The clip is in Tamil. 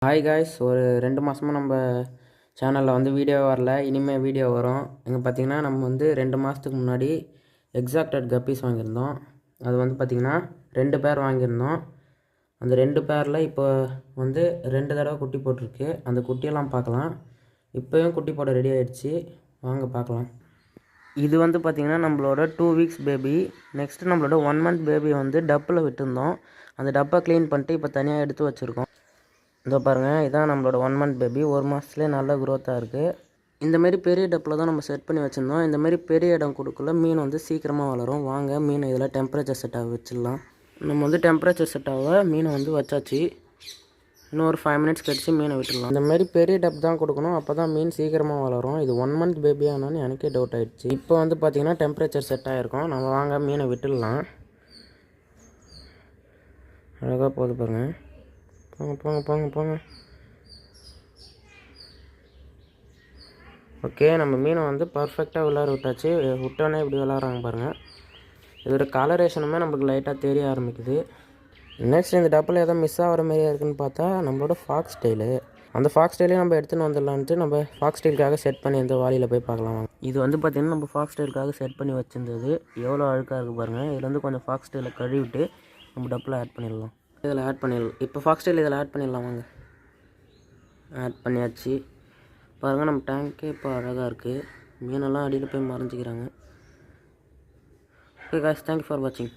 ஹாய் காய்ஸ், ஒரு 2 மாதமாக நம்ம சேனலில் வந்து வீடியோ வரல. இனிமேல் வீடியோ வரும். இங்கே பார்த்திங்கன்னா நம்ம வந்து 2 மாதத்துக்கு முன்னாடி எக்ஸாக்டட் கப்பீஸ் வாங்கியிருந்தோம். அது வந்து பார்த்திங்கன்னா 2 பேர் வாங்கியிருந்தோம். அந்த 2 பேரில் இப்போ வந்து 2 தடவை குட்டி போட்டிருக்கு. அந்த குட்டியெல்லாம் பார்க்கலாம். இப்போயும் குட்டி போட ரெடி ஆகிடுச்சு, வாங்க பார்க்கலாம். இது வந்து பார்த்திங்கன்னா நம்மளோட 2 வீக்ஸ் பேபி. நெக்ஸ்ட்டு நம்மளோட 1 மந்த் பேபி வந்து டப்பில் விட்டுருந்தோம். அந்த டப்பை க்ளீன் பண்ணிட்டு இப்போ தனியாக எடுத்து வச்சுருக்கோம். இதோ பாருங்கள், இதான் நம்மளோட 1 மந்த் பேபி. 1 மாதத்துலேயே நல்ல க்ரோத்தாக இருக்குது. இந்தமாரி பெரிய டப்பில் தான் நம்ம செட் பண்ணி வச்சுருந்தோம். இந்தமாரி பெரிய இடம் கொடுக்கல மீன் வந்து சீக்கிரமாக வளரும். வாங்க மீன் இதில் டெம்பரேச்சர் செட் ஆக வச்சிடலாம். நம்ம வந்து டெம்பரேச்சர் செட் ஆக மீனை வந்து வச்சாச்சு. இன்னும் ஒரு 5 மினிட்ஸ் கழிச்சு மீனை விட்டுடலாம். இந்தமாரி பெரிய டப் தான் கொடுக்கணும், அப்போ தான் மீன் சீக்கிரமாக வளரும். இது 1 மந்த் பேபியானாலும் எனக்கே டவுட் ஆகிடுச்சு. இப்போ வந்து பார்த்திங்கன்னா டெம்பரேச்சர் செட் ஆகிருக்கும். நம்ம வாங்க மீனை விட்டுடலாம். அழகாக போகுது பாருங்கள். போங்க போங்க போங்க போங்க. ஓகே, நம்ம மீனை வந்து பர்ஃபெக்டாக விளாட விட்டாச்சு. விட்டோன்னே இப்படி விளாட்றாங்க பாருங்கள். இதோட கலரேஷனுமே நம்மளுக்கு லைட்டாக தெரிய ஆரம்பிக்குது. நெக்ஸ்ட் இந்த டப்பில் எதோ மிஸ் ஆகிற மாதிரியா இருக்குன்னு பார்த்தா நம்மளோட ஃபாக்ஸ் ஸ்டைலு. அந்த ஃபாக்ஸ் ஸ்டைலையும் நம்ம எடுத்துன்னு வந்துடலான்ட்டு நம்ம ஃபாக்ஸ் ஸ்டைலுக்காக செட் பண்ணி இந்த வாலியில் போய் பார்க்கலாம். இது வந்து பார்த்திங்கன்னா நம்ம ஃபாக்ஸ் ஸ்டைலுக்காக செட் பண்ணி வச்சுருந்தது. எவ்வளோ அழுக்காக இருக்குது பாருங்கள். இதில் வந்து கொஞ்சம் ஃபாக்ஸ் ஸ்டைலை கழுவிட்டு நம்ம டப்பில் ஆட் பண்ணிடலாம். இதில் ஆட் பண்ணிடலாம். இப்போ ஃபாக்ஸ் ஸ்டைல் இதில் ஆட் பண்ணிடலாம். வாங்க, ஆட் பண்ணியாச்சு. பாருங்கள், நம்ம டேங்க்கே இப்போ அழகாக இருக்குது. மீனெல்லாம் அடியில் போய் மறைஞ்சிக்கிறாங்க. ஓகே காய்ஸ், தேங்க்யூ ஃபார் வாட்சிங்.